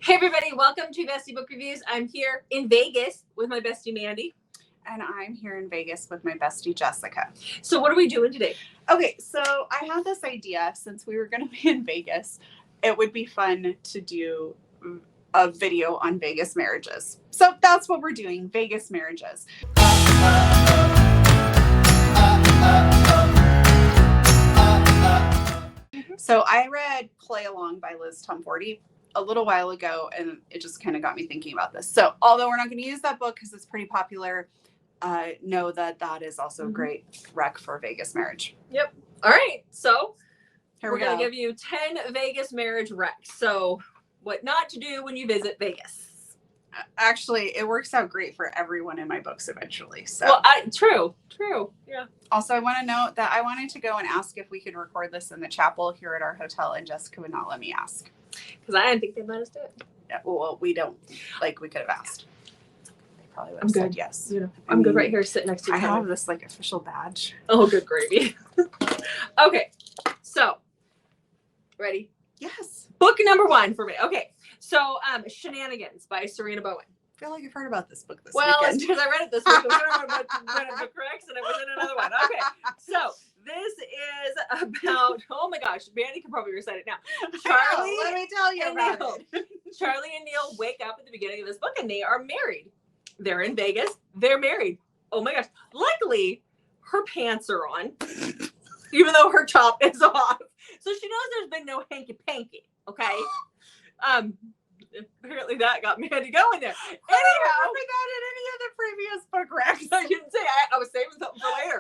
Hey everybody, welcome to Bestie Book Reviews. I'm here in Vegas with my bestie Mandy. And I'm here in Vegas with my bestie Jessica. So what are we doing today? Okay, so I had this idea, since we were going to be in Vegas, it would be fun to do a video on Vegas marriages. So that's what we're doing, Vegas marriages. So I read Play Along by Liz Tomforty a little while ago, and it just kind of got me thinking about this. So although we're not going to use that book because it's pretty popular, know that that is also a great rec for Vegas marriage. Yep. All right. So Here we're going to give you 10 Vegas marriage recs. So what not to do when you visit Vegas. Actually, it works out great for everyone in my books eventually. So well, true. Yeah. Also, I want to note that I wanted to go and ask if we could record this in the chapel here at our hotel, and Jessica would not let me ask. Because I didn't think they'd let us do it. Yeah, well, we don't. Like, we could have asked. They probably would have said yes. Yeah. I'm good right here sitting next to you. I have this, like, official badge. Oh, good gravy. Okay. So, ready? Yes. Book number 1 for me. Okay. So, Shenanigans by Serena Bowen. I feel like I've heard about this book this weekend. Well, it's because I read it this week. I read a book corrects and I was in another one. Okay. So, this is about, oh my gosh, Mandy can probably recite it now. Charlie, let me tell you about it. Charlie and Neil wake up at the beginning of this book and they are married. They're in Vegas. They're married. Oh my gosh. Luckily, her pants are on, even though her top is off. So she knows there's been no hanky-panky. Okay. Apparently that got Mandy going there. Anyhow, I don't remember that in any of the previous book recs. I didn't say I was saving something for later.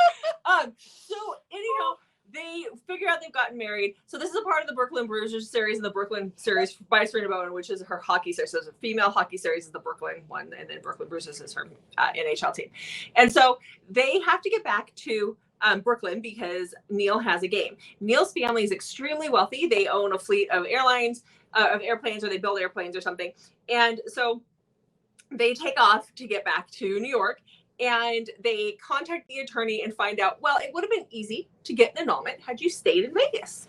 So anyhow, they figure out they've gotten married. So this is a part of the Brooklyn Bruisers series and the Brooklyn series by Serena Bowen, which is her hockey series. So there's a female hockey series is the Brooklyn one, and then Brooklyn Bruisers is her NHL team. And so they have to get back to Brooklyn because Neil has a game. Neil's family is extremely wealthy. They own a fleet of airplanes, or they build airplanes or something. And so they take off to get back to New York, and they contact the attorney and find out, well, it would have been easy to get an annulment had you stayed in Vegas.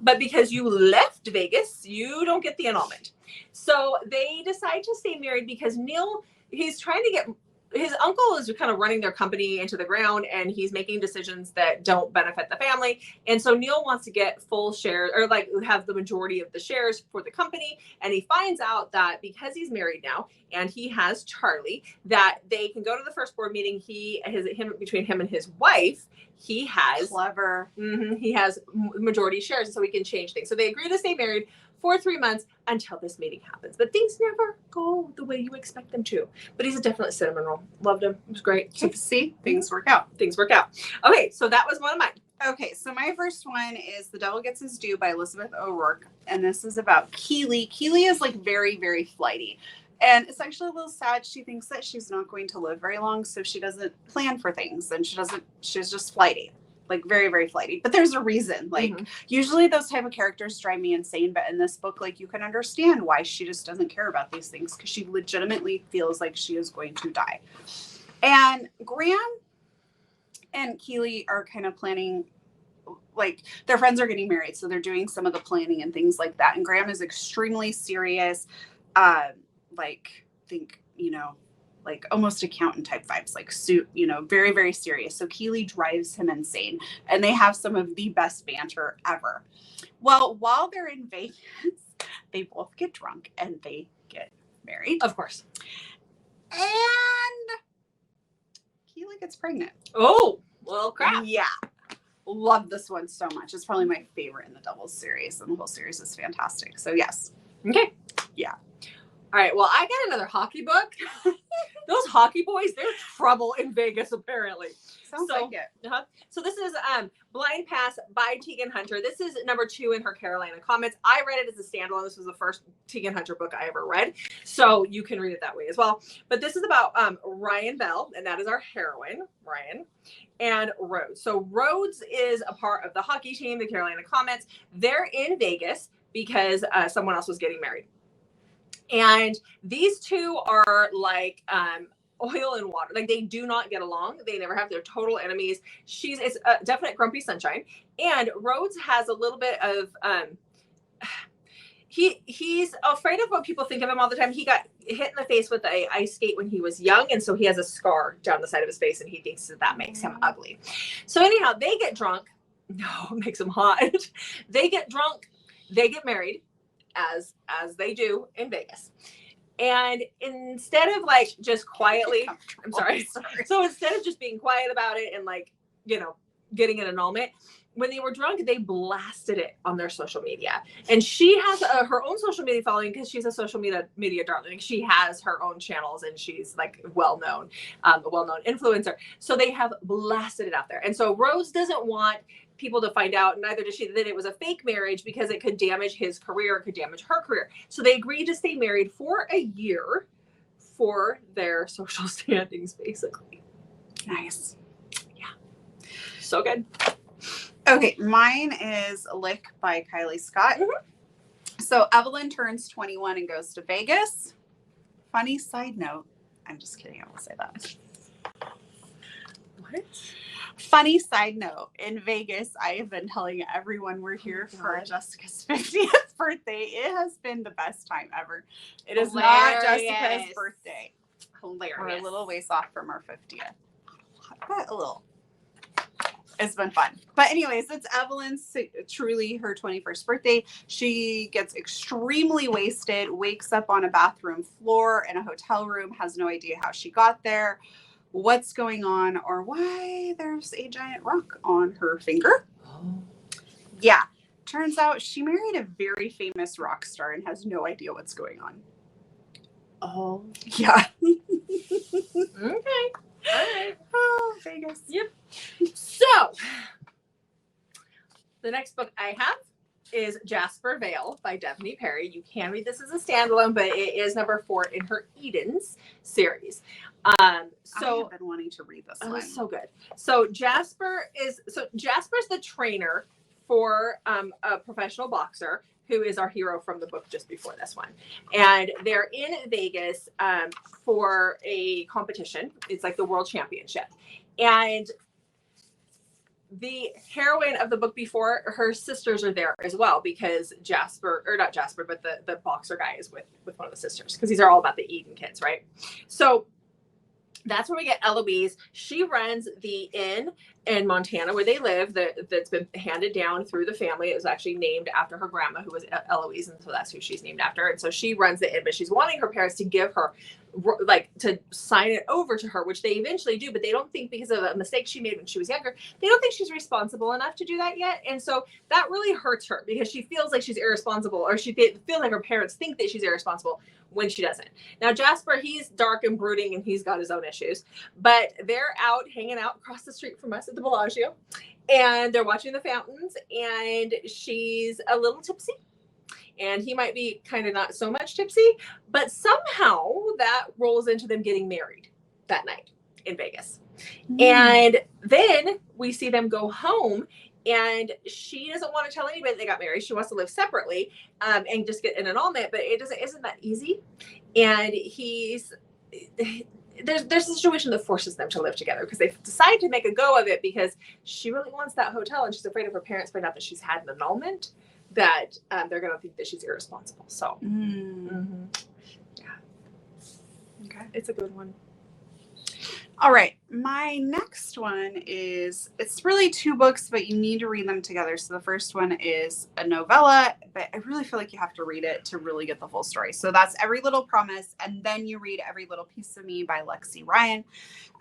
But because you left Vegas, you don't get the annulment. So they decide to stay married because Neil, he's trying to get, his uncle is kind of running their company into the ground, and he's making decisions that don't benefit the family. And so Neil wants to get full shares, or like have the majority of the shares for the company. And he finds out that because he's married now and he has Charlie, that they can go to the first board meeting. Between him and his wife, he has clever. He has majority shares, so he can change things. So they agree to stay married for 3 months until this meeting happens. But things never go the way you expect them to. But he's a definite cinnamon roll. Loved him. It was great. So see, things work out. Things work out. Okay, so that was one of mine. Okay, so my first one is The Devil Gets His Due by Elizabeth O'Rourke. And this is about Keely. Keely is like very, very flighty. And it's actually a little sad. She thinks that she's not going to live very long, so she doesn't plan for things. And she's just flighty. Like very, very flighty. But there's a reason. Like usually those type of characters drive me insane. But in this book, like you can understand why she just doesn't care about these things, because she legitimately feels like she is going to die. And Graham and Keely are kind of planning, like their friends are getting married. So they're doing some of the planning and things like that. And Graham is extremely serious. Like almost accountant type vibes, like suit, very, very serious. So Keely drives him insane, and they have some of the best banter ever. Well, while they're in Vegas, they both get drunk and they get married. Of course. And Keely gets pregnant. Oh, well, crap. Yeah. Love this one so much. It's probably my favorite in the Doubles series, and the whole series is fantastic. So yes. Okay. Yeah. All right. Well, I got another hockey book. Those hockey boys, they're trouble in Vegas, apparently. Sounds like it. So this is Blind Pass by Tegan Hunter. This is number 2 in her Carolina Comments. I read it as a standalone. This was the first Tegan Hunter book I ever read. So you can read it that way as well. But this is about Ryan Bell, and that is our heroine, Ryan, and Rhodes. So Rhodes is a part of the hockey team, the Carolina Comments. They're in Vegas because someone else was getting married. And these two are like oil and water. Like they do not get along. They never have. They're total enemies. It's a definite grumpy sunshine. And Rhodes has a little bit of he's afraid of what people think of him all the time. He got hit in the face with a ice skate when he was young, and so he has a scar down the side of his face, and he thinks that makes him ugly. So anyhow, they get drunk. No, it makes him hot. They get drunk. They get married, as they do in Vegas. And instead of like just quietly, I'm sorry. So instead of just being quiet about it and like, you know, getting an annulment, when they were drunk, they blasted it on their social media. And she has her own social media following because she's a social media darling. She has her own channels and she's like a well-known influencer. So they have blasted it out there. And so Rose doesn't want people to find out, neither does she, that it was a fake marriage because it could damage his career, it could damage her career. So they agreed to stay married for a year for their social standings, basically. Nice. Yeah. So good. Okay, mine is Lick by Kylie Scott. So Evelyn turns 21 and goes to Vegas. Funny side note. I'm just kidding. I will say that. What? Funny side note. In Vegas, I have been telling everyone we're here for Jessica's 50th birthday. It has been the best time ever. It is not Jessica's birthday. Hilarious. We're a little ways off from our 50th. But a little. It's been fun. But anyways, it's Evelyn's truly her 21st birthday. She gets extremely wasted, wakes up on a bathroom floor in a hotel room, has no idea how she got there, what's going on, or why there's a giant rock on her finger. Oh. Yeah. Turns out she married a very famous rock star and has no idea what's going on. Oh. Yeah. Okay. All right. Oh, Vegas. Yep. So, the next book I have is Jasper Vil by Devy Perry. You can read this as a standalone, but it is number 4 in her Edens series. I have been wanting to read this one. It's so good. So Jasper's the trainer for a professional boxer who is our hero from the book just before this one. And they're in Vegas for a competition. It's like the world championship. And the heroine of the book before, her sisters are there as well because not Jasper, but the boxer guy is with one of the sisters because these are all about the Eden kids, right? So that's where we get Eloise. She runs the inn in Montana where they live that's been handed down through the family. It was actually named after her grandma, who was Eloise, and so that's who she's named after. And so she runs the inn, but she's wanting her parents to give her, like, to sign it over to her, which they eventually do, but they don't think, because of a mistake she made when she was younger, they don't think she's responsible enough to do that yet. And so that really hurts her because she feels like she's irresponsible, or she feels like her parents think that she's irresponsible when she doesn't. Now, Jasper, he's dark and brooding and he's got his own issues, but they're out hanging out across the street from us at the Bellagio, and they're watching the fountains, and she's a little tipsy. And he might be kind of not so much tipsy, but somehow that rolls into them getting married that night in Vegas. And then we see them go home, and she doesn't want to tell anybody they got married. She wants to live separately and just get an annulment, but isn't that easy. And there's a situation that forces them to live together because they decide to make a go of it because she really wants that hotel, and she's afraid if her parents find out that she's had an annulment, that they're going to think that she's irresponsible. So, yeah. Okay. It's a good one. All right. My next one it's really 2 books, but you need to read them together. So the first one is a novella, but I really feel like you have to read it to really get the full story. So that's Every Little Promise. And then you read Every Little Piece of Me by Lexi Ryan.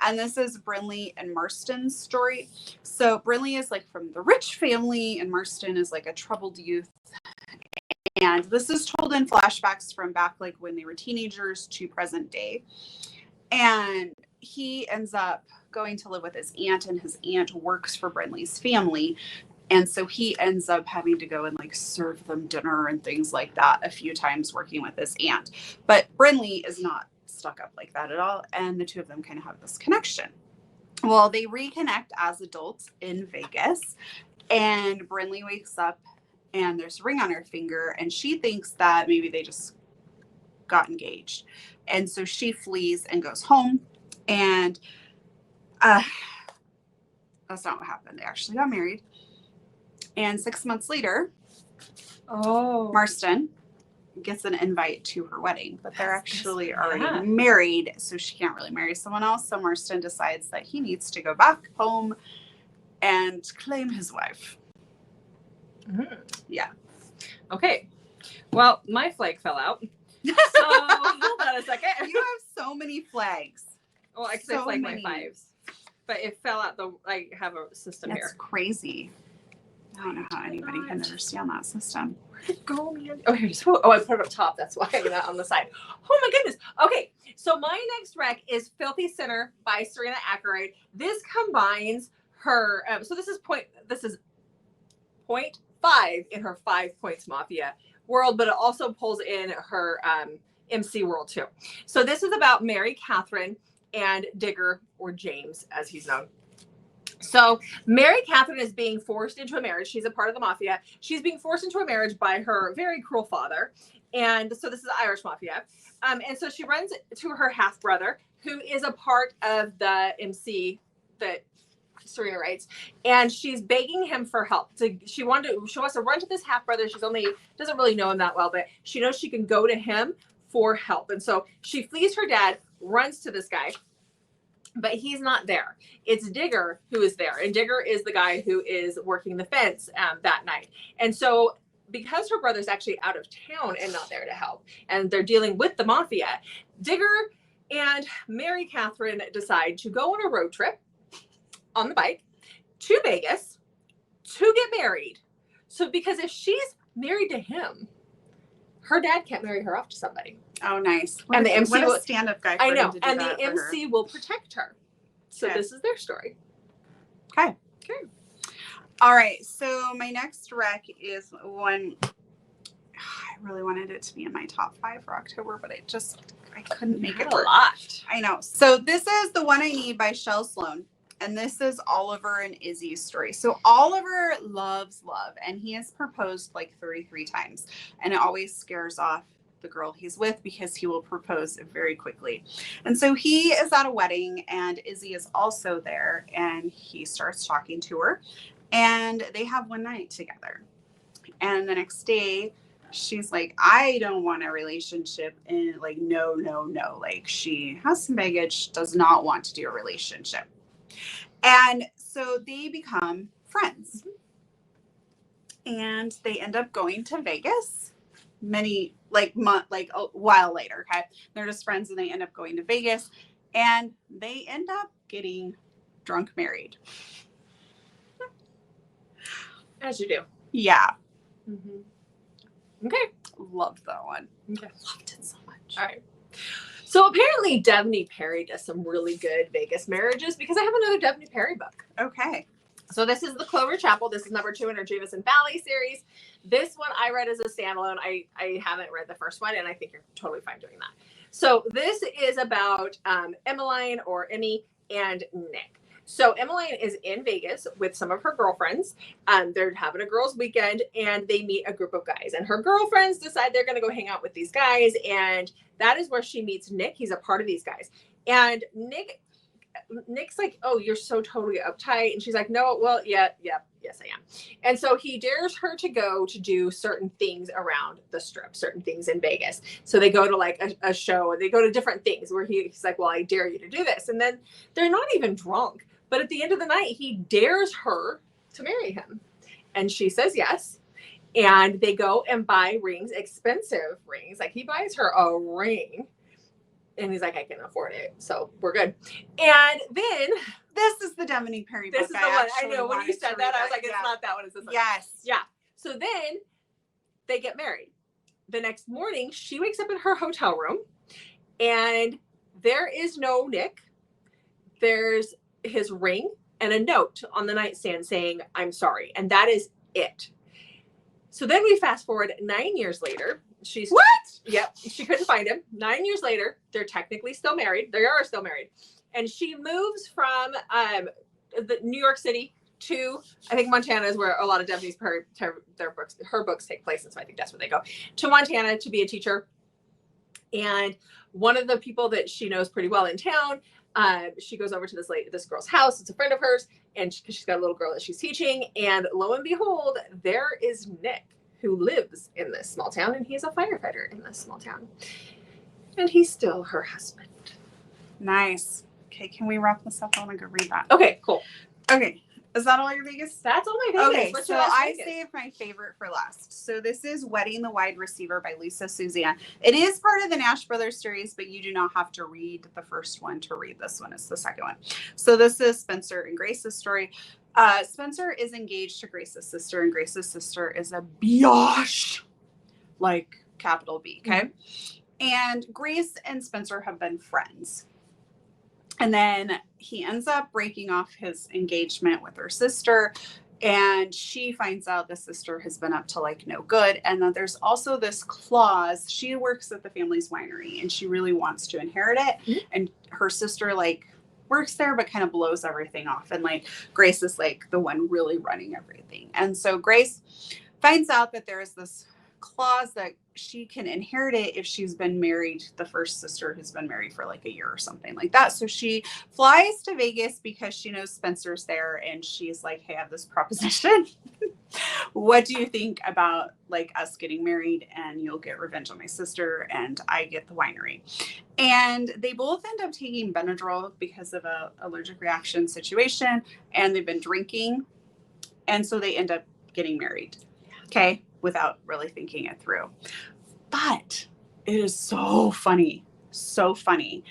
And this is Brinley and Marston's story. So Brinley is like from the rich family, and Marston is like a troubled youth. And this is told in flashbacks from back like when they were teenagers to present day. And he ends up going to live with his aunt, and his aunt works for Brinley's family. And so he ends up having to go and like serve them dinner and things like that a few times working with his aunt. But Brinley is not stuck up like that at all. And the two of them kind of have this connection. Well, they reconnect as adults in Vegas, and Brinley wakes up and there's a ring on her finger, and she thinks that maybe they just got engaged. And so she flees and goes home. And that's not what happened. They actually got married. And 6 months later, Marston gets an invite to her wedding, but they're actually already yeah. married, so she can't really marry someone else. So Marston decides that he needs to go back home and claim his wife. Mm-hmm. Yeah. Okay. Well, my flag fell out. So hold on a second. You have so many flags. Well, I could so say flag many. my fives. But it fell out I have a system That's here. crazy. I don't know how anybody can understand that system. Where did it go, man? Oh, here it is. Oh, I put it up top. That's why I'm not on the side. Oh my goodness. Okay. So my next rec is Filthy Sinner by Serena Aurade. This combines her, so this is 0.5 in her 5 Points Mafia world, but it also pulls in her MC world too. So this is about Mary Catherine and Digger, or James as he's known. So Mary Catherine is being forced into a marriage. She's a part of the mafia. She's being forced into a marriage by her very cruel father. And so this is Irish mafia. And so she runs to her half brother, who is a part of the MC that Serena writes, and she's begging him for help. She wants to run to this half brother. Doesn't really know him that well, but she knows she can go to him for help. And so she flees her dad, runs to this guy, but he's not there. It's Digger who is there, and Digger is the guy who is working the fence that night. And so because her brother's actually out of town and not there to help, and they're dealing with the mafia, Digger and Mary Catherine decide to go on a road trip on the bike to Vegas to get married. So because if she's married to him, her dad can't marry her off to somebody. Oh, nice. And the MC what a stand-up guy. I know. And the MC will protect her. So this is their story. Okay. Okay. All right. So my next rec is one. I really wanted it to be in my top 5 for October, but I couldn't make it work. A lot. I know. So this is The One I Need by Shel Sloan. And this is Oliver and Izzy's story. So Oliver loves love, and he has proposed like 33 times, and it always scares off the girl he's with because he will propose very quickly. And so he is at a wedding, and Izzy is also there, and he starts talking to her, and they have one night together. And the next day, she's like, I don't want a relationship. And like, no. Like, she has some baggage, does not want to do a relationship. And so they become friends. And they end up going to Vegas a while later. Okay. They're just friends, and they end up going to Vegas, and they end up getting drunk married. As you do. Yeah. Mm-hmm. Okay. Loved that one. Okay. Loved it so much. All right. So apparently Devy Perry does some really good Vegas marriages, because I have another Devy Perry book. Okay. So this is The Clover Chapel. This is number 2 in her Jameson Valley series. This one I read as a standalone. I haven't read the first one, and I think you're totally fine doing that. So this is about Emmeline, or Emmy, and Nick. So Emmeline is in Vegas with some of her girlfriends. They're having a girls' weekend, and they meet a group of guys. And her girlfriends decide they're going to go hang out with these guys, and that is where she meets Nick. He's a part of these guys. And Nick's like, oh, you're so totally uptight. And she's like, no, well, yes, I am. And so he dares her to go to do certain things around the strip, certain things in Vegas. So they go to like a show, and they go to different things where he's like, well, I dare you to do this. And then they're not even drunk. But at the end of the night, he dares her to marry him. And she says yes. And they go and buy rings, expensive rings. Like, he buys her a ring. And he's like, I can afford it. So we're good. And then this is the Devy Perry book. This is the one. I know. When you said that, I was like, it's not that one. It's this one. Yes. Yeah. So then they get married. The next morning, she wakes up in her hotel room, and there is no Nick. There's his ring and a note on the nightstand saying, I'm sorry. And that is it. So then we fast forward 9 years later. What? Yep. She couldn't find him. 9 years later, they're technically still married. They are still married. And she moves from the New York City to, I think, Montana is where a lot of Devy Perry, her books take place. And so I think that's where they go, to Montana to be a teacher. And one of the people that she knows pretty well in town, she goes over to this girl's house. It's a friend of hers, and she's got a little girl that she's teaching. And lo and behold, there is Nick. who lives in this small town, and he's a firefighter in this small town. And he's still her husband. Nice. Okay, can we wrap this up? I want to go read that. Okay, cool. Okay. Is that all your Vegas? That's all my Vegas. Okay, What's so your last I Vegas? saved my favorite for last. So this is Wedding the Wide Receiver by Lisa Suzanne. It is part of the Nash Brothers series, but you do not have to read the first one to read this one. It's the second one. So this is Spencer and Grace's story. Spencer is engaged to Grace's sister, and Grace's sister is a biatch, like capital B, okay? And Grace and Spencer have been friends. And then he ends up breaking off his engagement with her sister, and she finds out the sister has been up to like no good. And then there's also this clause. She works at the family's winery, and she really wants to inherit it. And her sister like works there, but kind of blows everything off. And like Grace is like the one really running everything. And so Grace finds out that there is this clause that she can inherit it if she's been married. The first sister has been married for like a year or something like that. So she flies to Vegas because she knows Spencer's there, and she's like, hey, I have this proposition. What do you think about like us getting married, and you'll get revenge on my sister and I get the winery? And they both end up taking Benadryl because of a allergic reaction situation, and they've been drinking. And so they end up getting married. Okay. Without really thinking it through. But it is so funny. So funny.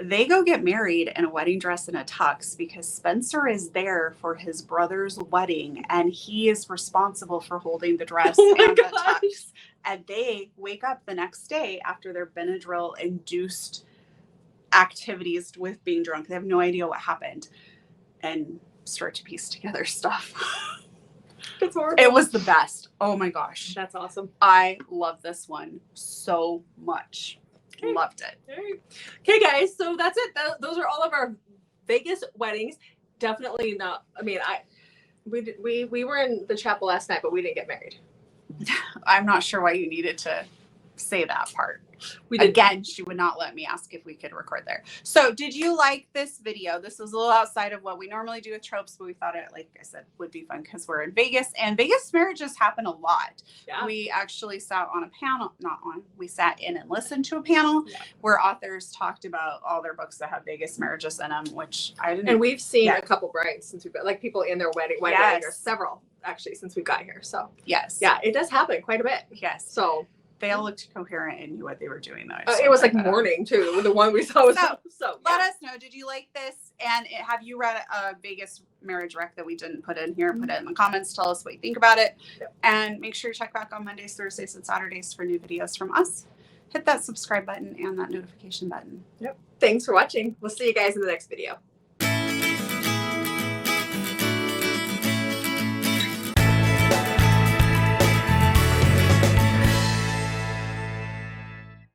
They go get married in a wedding dress and a tux because Spencer is there for his brother's wedding, and he is responsible for holding the dress and the tux. And they wake up the next day after their Benadryl induced activities with being drunk. They have no idea what happened and start to piece together stuff. It's horrible. It was the best. Oh my gosh. That's awesome. I love this one so much. Okay. Loved it. All right. Okay, guys. So that's it. Those are all of our Vegas weddings. Definitely not. I mean, we were in the chapel last night, but we didn't get married. I'm not sure why you needed to say that part. We did. Again, she would not let me ask if we could record there. So did you like this video? This was a little outside of what we normally do with tropes, but we thought it, like I said, would be fun because we're in Vegas, and Vegas marriages happen a lot. Yeah. We actually sat on a panel, we sat in and listened to a panel where authors talked about all their books that have Vegas marriages in them, which I didn't. And we've seen a couple brides since we've got, like, people in their wedding, Yes. or several actually since we got here. So yes. yeah, it does happen quite a bit. Yes. So they all looked coherent and knew what they were doing, though. it was like morning too. The one we saw was so let us know. Did you like this? And have you read a Vegas marriage rec that we didn't put in here? Put it in the comments. Tell us what you think about it. Yep. And make sure you check back on Mondays, Thursdays, and Saturdays for new videos from us. Hit that subscribe button and that notification button. Yep. Thanks for watching. We'll see you guys in the next video.